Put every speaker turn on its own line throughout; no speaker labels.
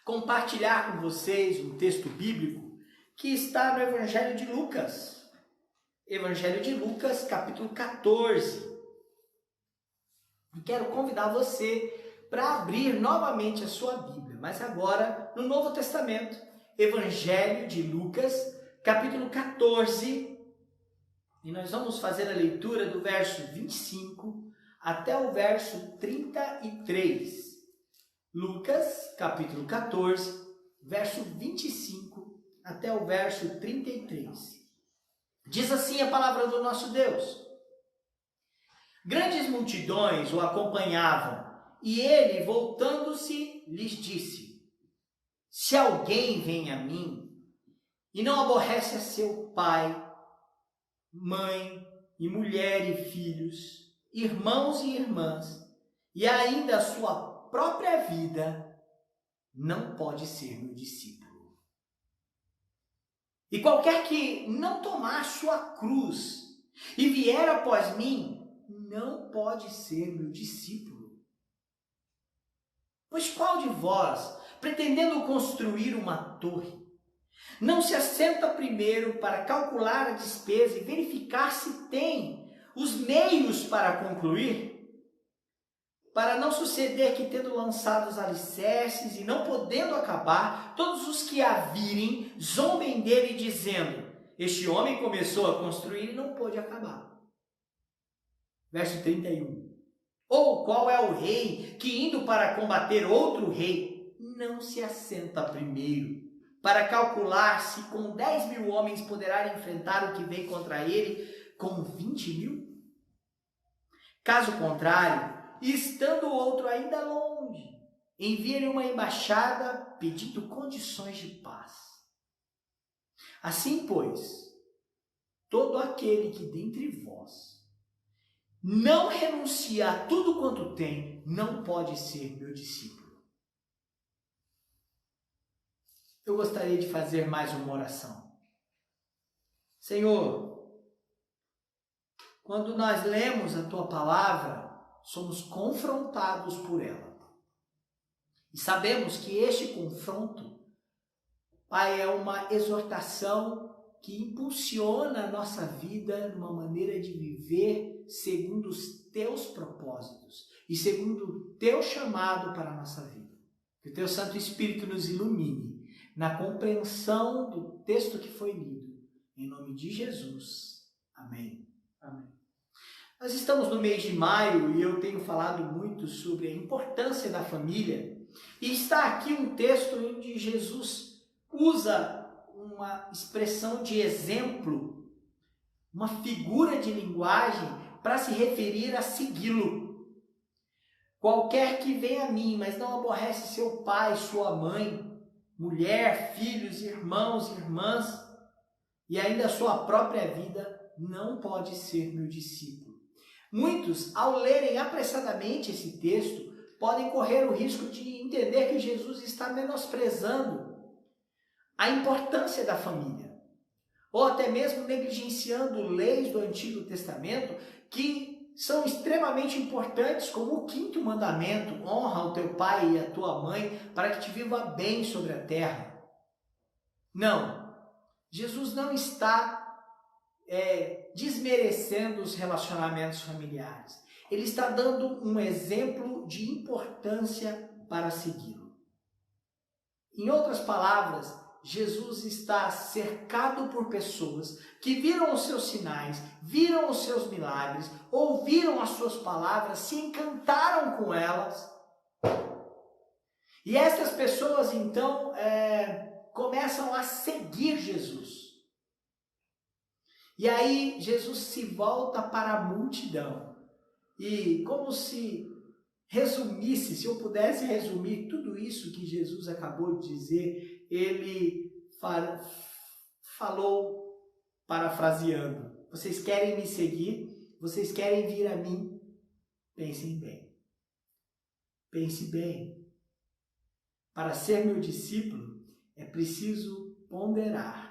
compartilhar com vocês um texto bíblico que está no Evangelho de Lucas. Evangelho de Lucas, capítulo 14. E quero convidar você para abrir novamente a sua Bíblia, mas agora no Novo Testamento. Evangelho de Lucas, capítulo 14. E nós vamos fazer a leitura do verso 25 até o verso 33. Lucas, capítulo 14, verso 25 até o verso 33. Diz assim a palavra do nosso Deus: Grandes multidões o acompanhavam, e ele, voltando-se, lhes disse: Se alguém vem a mim e não aborrece a seu pai, mãe, e mulher e filhos, irmãos e irmãs, e ainda a sua própria vida, não pode ser meu discípulo. E qualquer que não tomar sua cruz e vier após mim, não pode ser meu discípulo. Pois qual de vós, pretendendo construir uma torre, não se assenta primeiro para calcular a despesa e verificar se tem os meios para concluir? Para não suceder que, tendo lançado os alicerces e não podendo acabar, todos os que a virem zombem dele, dizendo: Este homem começou a construir e não pôde acabar. Verso 31. Ou qual é o rei que, indo para combater outro rei, não se assenta primeiro para calcular se com 10.000 homens poderá enfrentar o que vem contra ele com 20.000? Caso contrário, e estando o outro ainda longe, envia-lhe uma embaixada pedindo condições de paz. Assim, pois, todo aquele que dentre vós não renuncia a tudo quanto tem, não pode ser meu discípulo. Eu gostaria de fazer mais uma oração. Senhor, quando nós lemos a Tua palavra, somos confrontados por ela. E sabemos que este confronto, Pai, é uma exortação que impulsiona a nossa vida numa maneira de viver segundo os Teus propósitos e segundo o Teu chamado para a nossa vida. Que o Teu Santo Espírito nos ilumine na compreensão do texto que foi lido. Em nome de Jesus. Amém. Amém. Nós estamos no mês de maio e eu tenho falado muito sobre a importância da família. E está aqui um texto onde Jesus usa uma expressão de exemplo, uma figura de linguagem para se referir a segui-lo. Qualquer que venha a mim, mas não aborrece seu pai, sua mãe, mulher, filhos, irmãos, irmãs, e ainda a sua própria vida, não pode ser meu discípulo. Muitos, ao lerem apressadamente esse texto, podem correr o risco de entender que Jesus está menosprezando a importância da família, ou até mesmo negligenciando leis do Antigo Testamento que são extremamente importantes, como o 5º mandamento: honra o teu pai e a tua mãe para que te viva bem sobre a terra. Não, Jesus não está desmerecendo os relacionamentos familiares. Ele está dando um exemplo de importância para segui-lo. Em outras palavras, Jesus está cercado por pessoas que viram os seus sinais, viram os seus milagres, ouviram as suas palavras, se encantaram com elas. E essas pessoas, então, começam a seguir Jesus. E aí Jesus se volta para a multidão e, como se resumisse, se eu pudesse resumir tudo isso que Jesus acabou de dizer, ele falou parafraseando: vocês querem me seguir? Vocês querem vir a mim? Pensem bem. Pense bem. Para ser meu discípulo é preciso ponderar.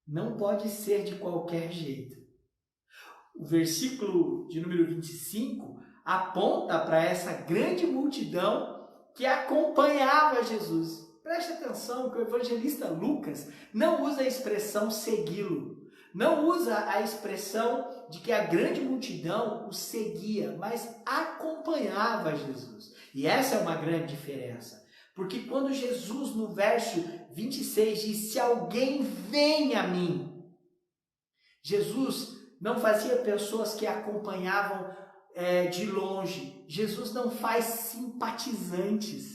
Não pode ser de qualquer jeito. O versículo de número 25 aponta para essa grande multidão que acompanhava Jesus. Preste atenção que o evangelista Lucas não usa a expressão segui-lo. Não usa a expressão de que a grande multidão o seguia, mas acompanhava Jesus. E essa é uma grande diferença. Porque quando Jesus, no verso 26, diz, se alguém vem a mim, Jesus não fazia pessoas que acompanhavam de longe. Jesus não faz simpatizantes.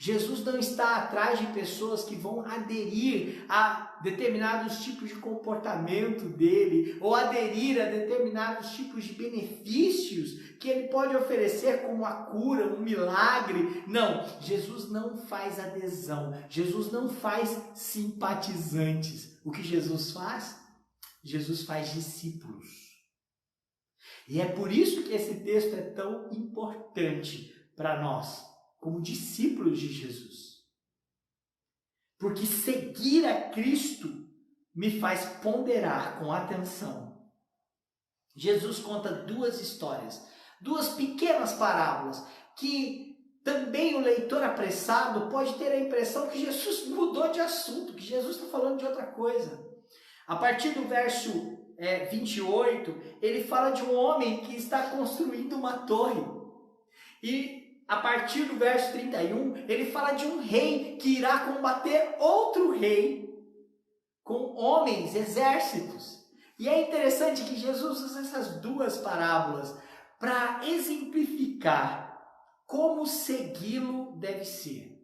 Jesus não está atrás de pessoas que vão aderir a determinados tipos de comportamento dele, ou aderir a determinados tipos de benefícios que ele pode oferecer, como a cura, um milagre. Não, Jesus não faz adesão, Jesus não faz simpatizantes. O que Jesus faz? Jesus faz discípulos. E é por isso que esse texto é tão importante para nós, como discípulos de Jesus. Porque seguir a Cristo me faz ponderar com atenção. Jesus conta duas histórias, duas pequenas parábolas, que também o leitor apressado pode ter a impressão que Jesus mudou de assunto, que Jesus está falando de outra coisa. A partir do verso 28, ele fala de um homem que está construindo uma torre. E a partir do verso 31, ele fala de um rei que irá combater outro rei com homens, exércitos. E é interessante que Jesus usa essas duas parábolas para exemplificar como segui-lo deve ser.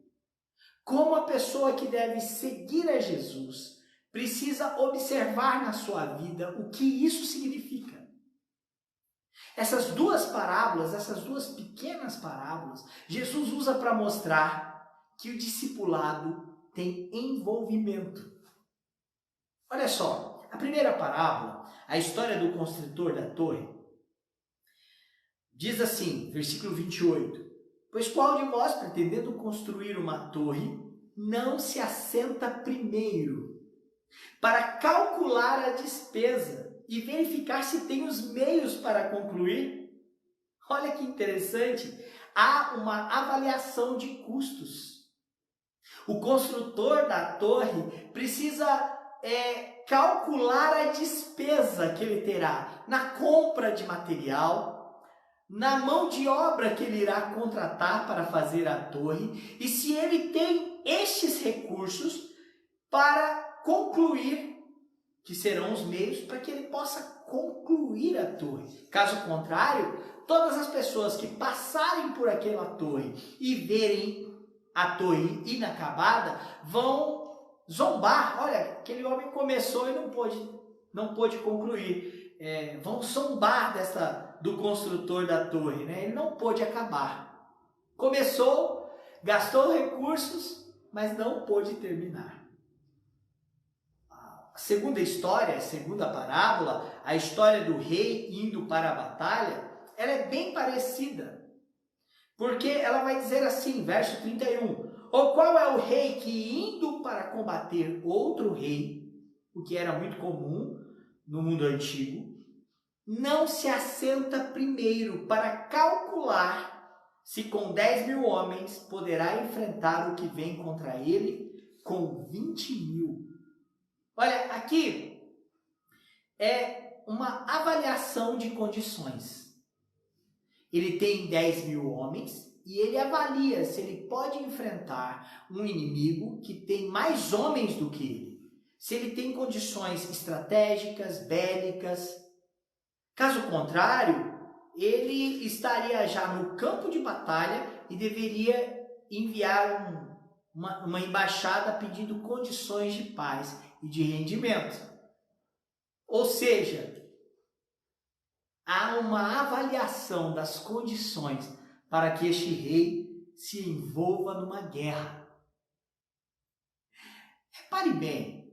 Como a pessoa que deve seguir a Jesus precisa observar na sua vida o que isso significa. Essas duas parábolas, essas duas pequenas parábolas, Jesus usa para mostrar que o discipulado tem envolvimento. Olha só, a primeira parábola, a história do construtor da torre, diz assim, versículo 28, pois qual de vós, pretendendo construir uma torre, não se assenta primeiro para calcular a despesa e verificar se tem os meios para concluir? Olha que interessante, há uma avaliação de custos. O construtor da torre precisa calcular a despesa que ele terá na compra de material, na mão de obra que ele irá contratar para fazer a torre, e se ele tem estes recursos para concluir, que serão os meios para que ele possa concluir a torre. Caso contrário, todas as pessoas que passarem por aquela torre e verem a torre inacabada vão zombar. Olha, aquele homem começou e não pôde concluir. Vão zombar do construtor da torre, né? Ele não pôde acabar. Começou, gastou recursos, mas não pôde terminar. A segunda história, a segunda parábola, a história do rei indo para a batalha, ela é bem parecida. Porque ela vai dizer assim, verso 31, ou qual é o rei que indo para combater outro rei, o que era muito comum no mundo antigo, não se assenta primeiro para calcular se com 10.000 homens poderá enfrentar o que vem contra ele com 20.000. Olha, aqui é uma avaliação de condições. Ele tem 10.000 homens e ele avalia se ele pode enfrentar um inimigo que tem mais homens do que ele. Se ele tem condições estratégicas, bélicas. Caso contrário, ele estaria já no campo de batalha e deveria enviar uma embaixada pedindo condições de paz e de rendimento. Ou seja, há uma avaliação das condições para que este rei se envolva numa guerra. Repare bem,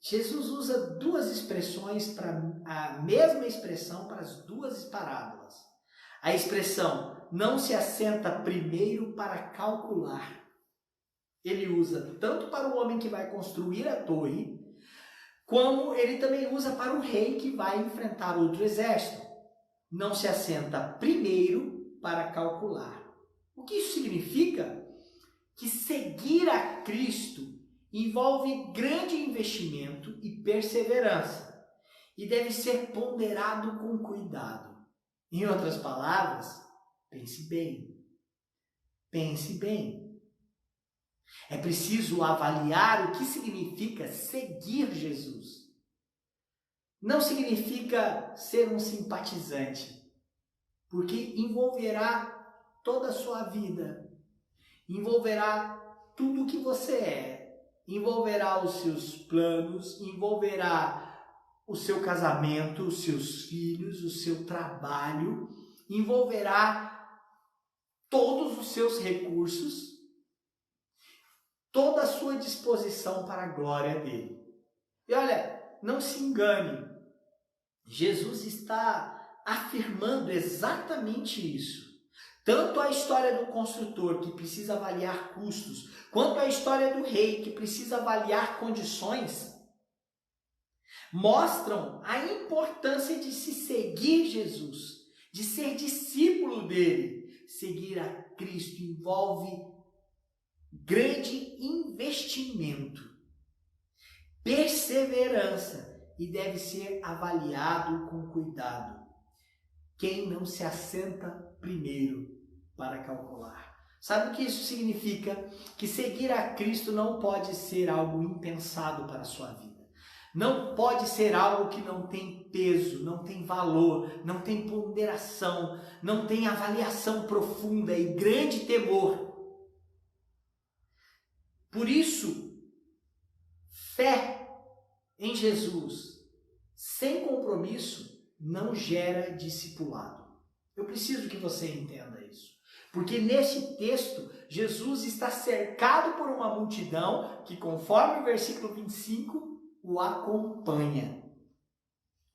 Jesus usa duas expressões a mesma expressão para as duas parábolas. A expressão não se assenta primeiro para calcular. Ele usa tanto para o homem que vai construir a torre, como ele também usa para o rei que vai enfrentar outro exército. Não se assenta primeiro para calcular. O que isso significa? que seguir a Cristo envolve grande investimento e perseverança e deve ser ponderado com cuidado. Em outras palavras, pense bem. Pense bem. É preciso avaliar o que significa seguir Jesus. Não significa ser um simpatizante, porque envolverá toda a sua vida, envolverá tudo o que você é, envolverá os seus planos, envolverá o seu casamento, os seus filhos, o seu trabalho, envolverá todos os seus recursos, toda a sua disposição para a glória dele. E olha, não se engane, Jesus está afirmando exatamente isso. Tanto a história do construtor, que precisa avaliar custos, quanto a história do rei, que precisa avaliar condições, mostram a importância de se seguir Jesus, de ser discípulo dele. Seguir a Cristo envolve grande investimento, perseverança e deve ser avaliado com cuidado. Quem não se assenta primeiro para calcular? Sabe o que isso significa? Que seguir a Cristo não pode ser algo impensado para a sua vida. Não pode ser algo que não tem peso, não tem valor, não tem ponderação, não tem avaliação profunda e grande temor. Por isso, fé em Jesus sem compromisso não gera discipulado. Eu preciso que você entenda isso. Porque neste texto, Jesus está cercado por uma multidão que, conforme o versículo 25, o acompanha.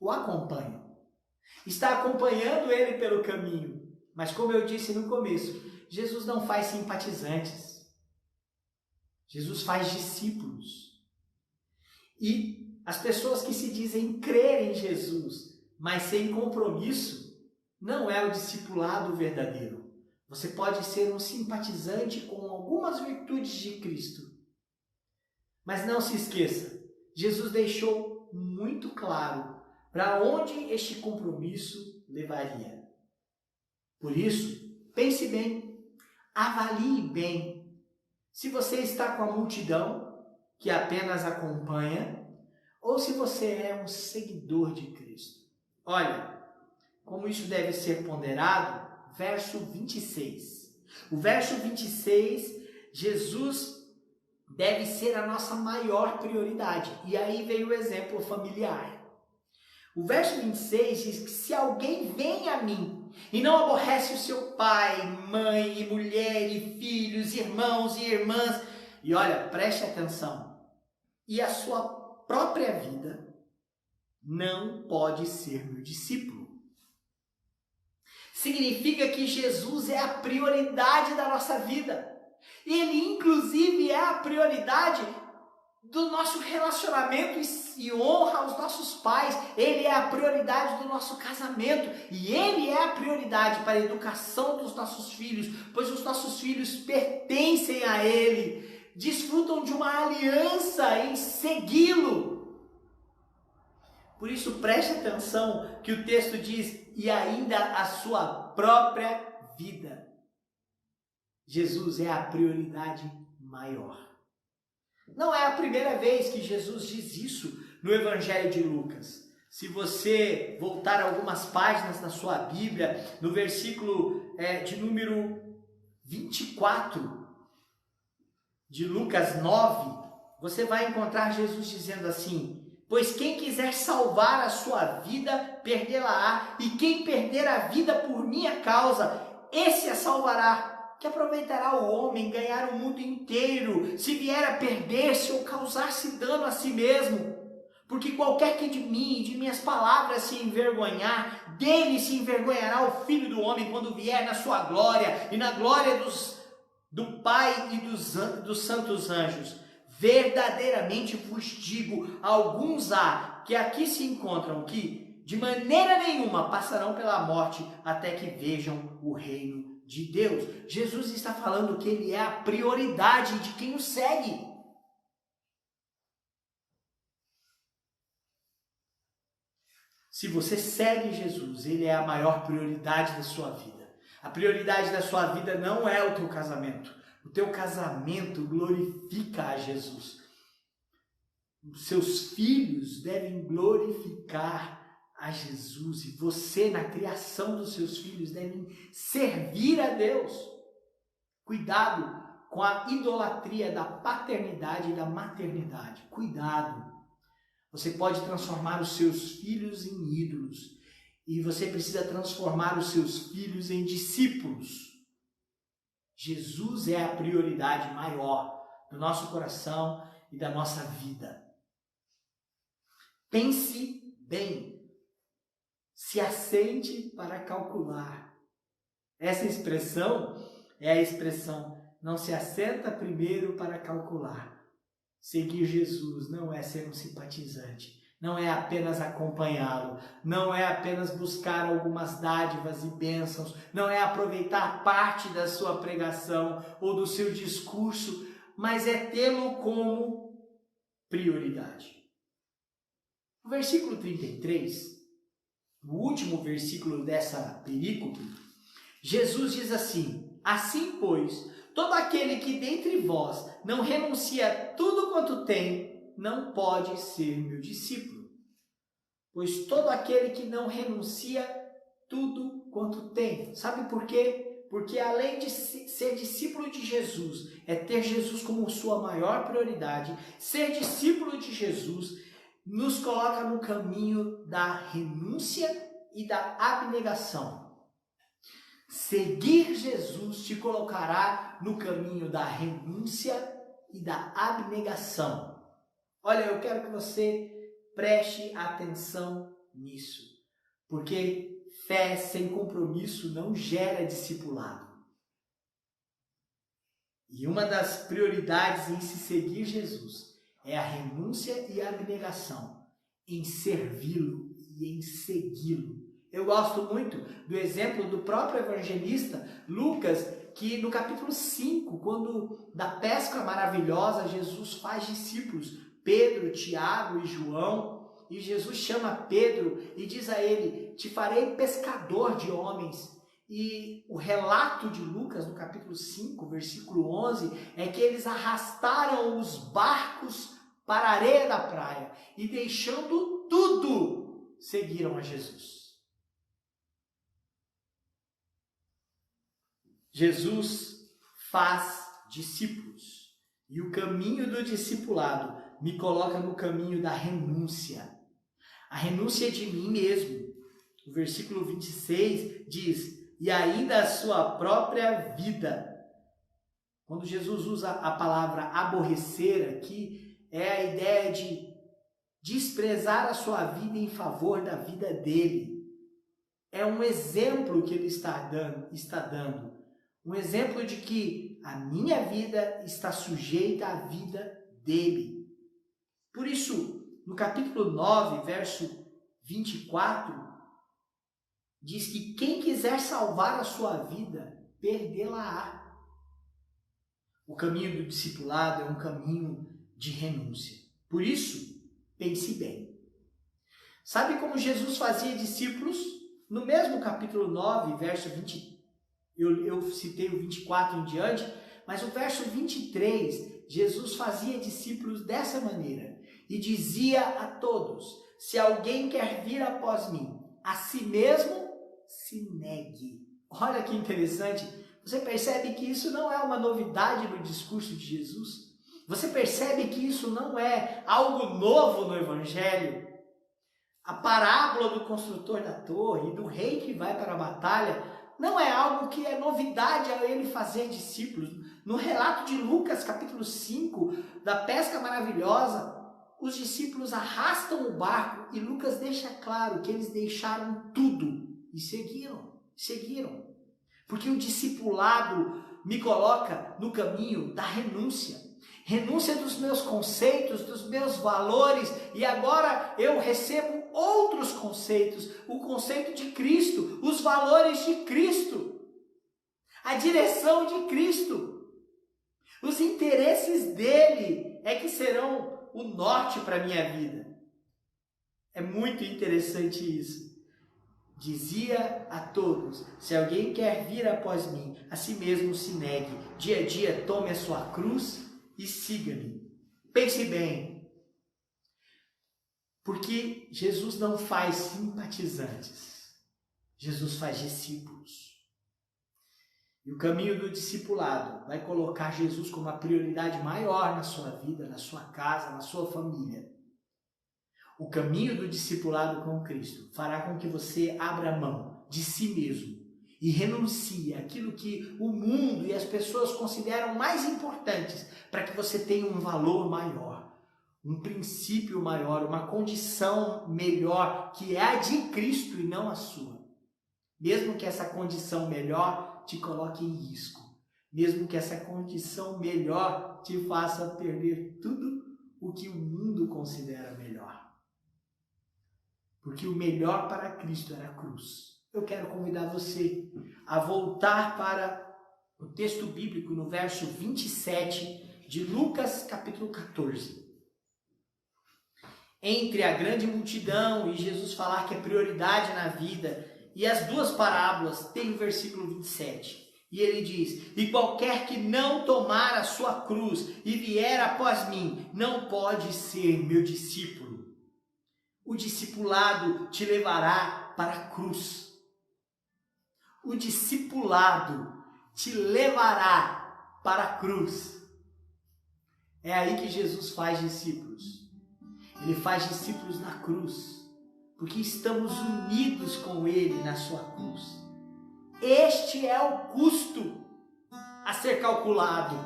O acompanha. Está acompanhando ele pelo caminho. Mas como eu disse no começo, Jesus não faz simpatizantes. Jesus faz discípulos. E as pessoas que se dizem crer em Jesus, mas sem compromisso, não é o discipulado verdadeiro. Você pode ser um simpatizante com algumas virtudes de Cristo. Mas não se esqueça, Jesus deixou muito claro para onde este compromisso levaria. Por isso, pense bem, avalie bem se você está com a multidão que apenas acompanha ou se você é um seguidor de Cristo. Olha, como isso deve ser ponderado, verso 26. O verso 26, Jesus deve ser a nossa maior prioridade. E aí veio o exemplo familiar. O verso 26 diz que se alguém vem a mim e não aborrece o seu pai, mãe, e mulher, e filhos, irmãos e irmãs, e olha, preste atenção, e a sua própria vida, não pode ser meu discípulo. Significa que Jesus é a prioridade da nossa vida. Ele, inclusive, é a prioridade do nosso relacionamento e honra aos nossos pais. Ele é a prioridade do nosso casamento. E Ele é a prioridade para a educação dos nossos filhos, pois os nossos filhos pertencem a Ele, desfrutam de uma aliança em segui-lo. Por isso, preste atenção que o texto diz, e ainda a sua própria vida. Jesus é a prioridade maior. Não é a primeira vez que Jesus diz isso no Evangelho de Lucas. Se você voltar algumas páginas na sua Bíblia, no versículo de número 24 de Lucas 9, você vai encontrar Jesus dizendo assim: pois quem quiser salvar a sua vida, perdê-la-á, e quem perder a vida por minha causa, esse a salvará. Que aproveitará o homem ganhar o mundo inteiro, se vier a perder-se ou causar-se dano a si mesmo? Porque qualquer que de mim e de minhas palavras se envergonhar, dele se envergonhará o Filho do Homem quando vier na sua glória e na glória do Pai e dos santos anjos. Verdadeiramente vos digo, alguns há que aqui se encontram que de maneira nenhuma passarão pela morte até que vejam o reino de Deus. Jesus está falando que ele é a prioridade de quem o segue. Se você segue Jesus, ele é a maior prioridade da sua vida. A prioridade da sua vida não é o teu casamento. O teu casamento glorifica a Jesus. Os seus filhos devem glorificar a Jesus. E você, na criação dos seus filhos, deve servir a Deus. Cuidado com a idolatria da paternidade e da maternidade. Cuidado. Você pode transformar os seus filhos em ídolos. E você precisa transformar os seus filhos em discípulos. Jesus é a prioridade maior do nosso coração e da nossa vida. Pense bem. Se assente para calcular. Essa expressão é a expressão não se assenta primeiro para calcular. Seguir Jesus não é ser um simpatizante, não é apenas acompanhá-lo, não é apenas buscar algumas dádivas e bênçãos, não é aproveitar parte da sua pregação ou do seu discurso, mas é tê-lo como prioridade. No versículo 33, no último versículo dessa perícope, Jesus diz assim: assim, pois, todo aquele que dentre vós não renuncia tudo quanto tem, não pode ser meu discípulo. Pois todo aquele que não renuncia tudo quanto tem. Sabe por quê? Porque além de ser discípulo de Jesus, é ter Jesus como sua maior prioridade. Ser discípulo de Jesus nos coloca no caminho da renúncia e da abnegação. Seguir Jesus te colocará no caminho da renúncia e da abnegação. Olha, eu quero que você preste atenção nisso, porque fé sem compromisso não gera discipulado. E uma das prioridades em se seguir Jesus é a renúncia e a abnegação, em servi-lo e em segui-lo. Eu gosto muito do exemplo do próprio evangelista Lucas, que no capítulo 5, quando da pesca maravilhosa, Jesus faz discípulos, Pedro, Tiago e João, e Jesus chama Pedro e diz a ele: te farei pescador de homens. E o relato de Lucas, no capítulo 5, versículo 11, é que eles arrastaram os barcos para a areia da praia e, deixando tudo, seguiram a Jesus. Jesus faz discípulos e o caminho do discipulado me coloca no caminho da renúncia. A renúncia de mim mesmo. O versículo 26 diz: e ainda a sua própria vida. Quando Jesus usa a palavra aborrecer aqui, é a ideia de desprezar a sua vida em favor da vida dele. É um exemplo que ele está dando. Um exemplo de que a minha vida está sujeita à vida dele. Por isso, no capítulo 9, verso 24, diz que quem quiser salvar a sua vida, perdê-la-á. O caminho do discipulado é um caminho de renúncia. Por isso, pense bem. Sabe como Jesus fazia discípulos? No mesmo capítulo 9, verso 20, eu citei o 24 em diante, mas o verso 23, Jesus fazia discípulos dessa maneira e dizia a todos: se alguém quer vir após mim, a si mesmo se negue. Olha que interessante. Você percebe que isso não é uma novidade no discurso de Jesus? Você percebe que isso não é algo novo no Evangelho? A parábola do construtor da torre e do rei que vai para a batalha não é algo que é novidade a ele fazer discípulos. No relato de Lucas, capítulo 5, da pesca maravilhosa, os discípulos arrastam o barco e Lucas deixa claro que eles deixaram tudo e seguiram. Porque o discipulado me coloca no caminho da renúncia. Renúncia dos meus conceitos, dos meus valores, e agora eu recebo outros conceitos, o conceito de Cristo, os valores de Cristo. a direção de Cristo. Os interesses dele é que serão o norte para a minha vida. É muito interessante isso. Dizia a todos: se alguém quer vir após mim, a si mesmo se negue. Dia a dia tome a sua cruz e siga-me. Pense bem. Porque Jesus não faz simpatizantes. Jesus faz discípulos. E o caminho do discipulado vai colocar Jesus como a prioridade maior na sua vida, na sua casa, na sua família. O caminho do discipulado com Cristo fará com que você abra mão de si mesmo e renuncie àquilo que o mundo e as pessoas consideram mais importantes para que você tenha um valor maior, um princípio maior, uma condição melhor que é a de Cristo e não a sua. Mesmo que essa condição melhor te coloque em risco, mesmo que essa condição melhor te faça perder tudo o que o mundo considera melhor. Porque o melhor para Cristo era a cruz. Eu quero convidar você a voltar para o texto bíblico no verso 27 de Lucas capítulo 14. Entre a grande multidão e Jesus falar que é prioridade na vida, e as duas parábolas tem o versículo 27. E ele diz: e qualquer que não tomar a sua cruz e vier após mim, não pode ser meu discípulo. O discipulado te levará para a cruz. O discipulado te levará para a cruz. É aí que Jesus faz discípulos. Ele faz discípulos na cruz, porque estamos unidos com Ele na sua cruz. Este é o custo a ser calculado.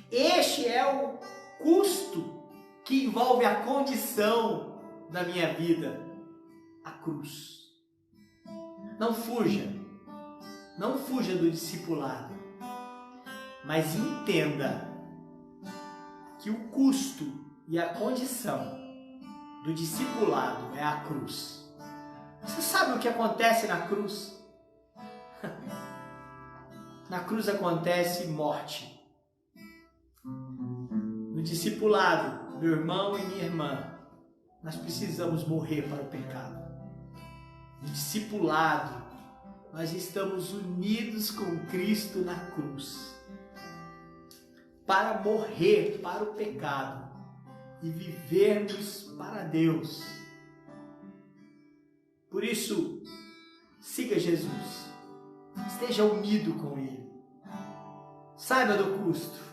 Este é o custo que envolve a condição da minha vida, a cruz. Não fuja do discipulado, mas entenda que o custo e a condição do discipulado é a cruz. Você sabe o que acontece na cruz? Na cruz acontece morte. No discipulado, meu irmão e minha irmã, nós precisamos morrer para o pecado. No discipulado, nós estamos unidos com Cristo na cruz para morrer para o pecado e vivermos para Deus. Por isso, siga Jesus, esteja unido com Ele, saiba do custo.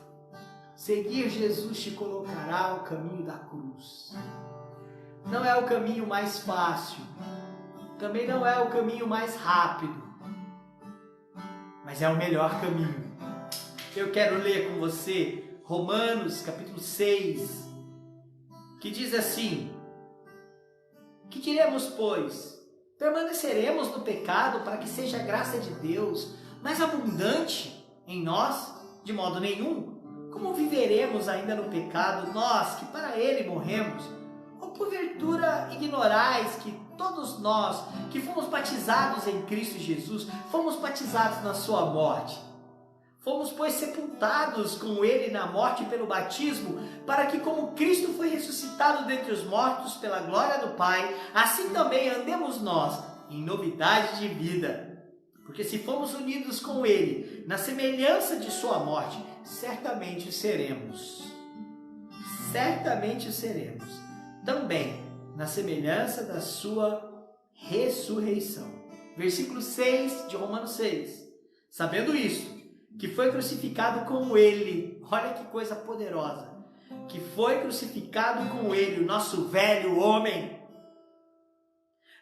Seguir Jesus te colocará ao caminho da cruz. Não é o caminho mais fácil, também não é o caminho mais rápido, mas é o melhor caminho. Eu quero ler com você Romanos capítulo 6, que diz assim: que diremos, pois? Permaneceremos no pecado para que seja a graça de Deus mais abundante em nós? De modo nenhum. Como viveremos ainda no pecado, nós que para ele morremos? Ou porventura ignorais que todos nós que fomos batizados em Cristo Jesus, fomos batizados na sua morte? Fomos, pois, sepultados com ele na morte pelo batismo, para que, como Cristo foi ressuscitado dentre os mortos pela glória do Pai, assim também andemos nós em novidade de vida. Porque se fomos unidos com ele na semelhança de sua morte, certamente seremos também na semelhança da sua ressurreição. Versículo 6 de Romanos 6. Sabendo isso, que foi crucificado com ele, olha que coisa poderosa, que foi crucificado com ele, o nosso velho homem,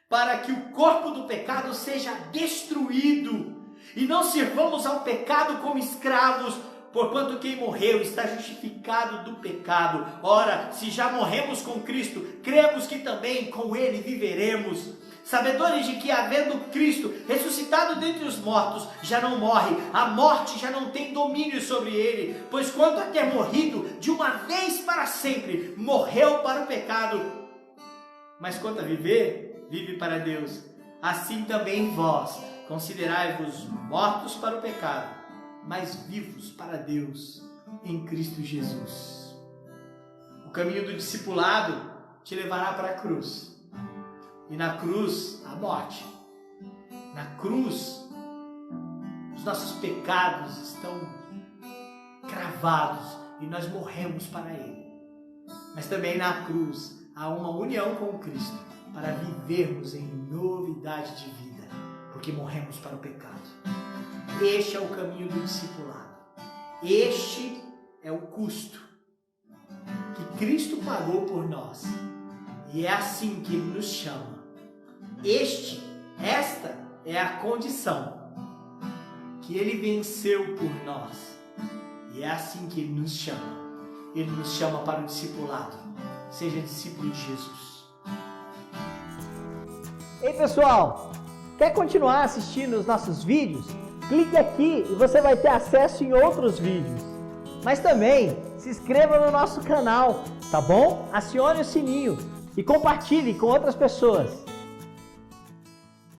para que o corpo do pecado seja destruído, e não sirvamos ao pecado como escravos, porquanto quem morreu está justificado do pecado. Ora, se já morremos com Cristo, cremos que também com ele viveremos, sabedores de que, havendo Cristo ressuscitado dentre os mortos, já não morre, a morte já não tem domínio sobre ele, pois quanto a ter morrido de uma vez para sempre, morreu para o pecado, mas quanto a viver, vive para Deus. Assim também vós, considerai-vos mortos para o pecado, mas vivos para Deus em Cristo Jesus. O caminho do discipulado te levará para a cruz. E na cruz, a morte. Na cruz, os nossos pecados estão cravados e nós morremos para Ele. Mas também na cruz há uma união com Cristo para vivermos em novidade de vida, porque morremos para o pecado. Este é o caminho do discipulado. Este é o custo que Cristo pagou por nós. E é assim que Ele nos chama. Esta é a condição que Ele venceu por nós. E é assim que Ele nos chama. Ele nos chama para o discipulado. Seja discípulo de Jesus.
Ei pessoal, quer continuar assistindo os nossos vídeos? Clique aqui e você vai ter acesso em outros vídeos. Mas também se inscreva no nosso canal, tá bom? Acione o sininho e compartilhe com outras pessoas.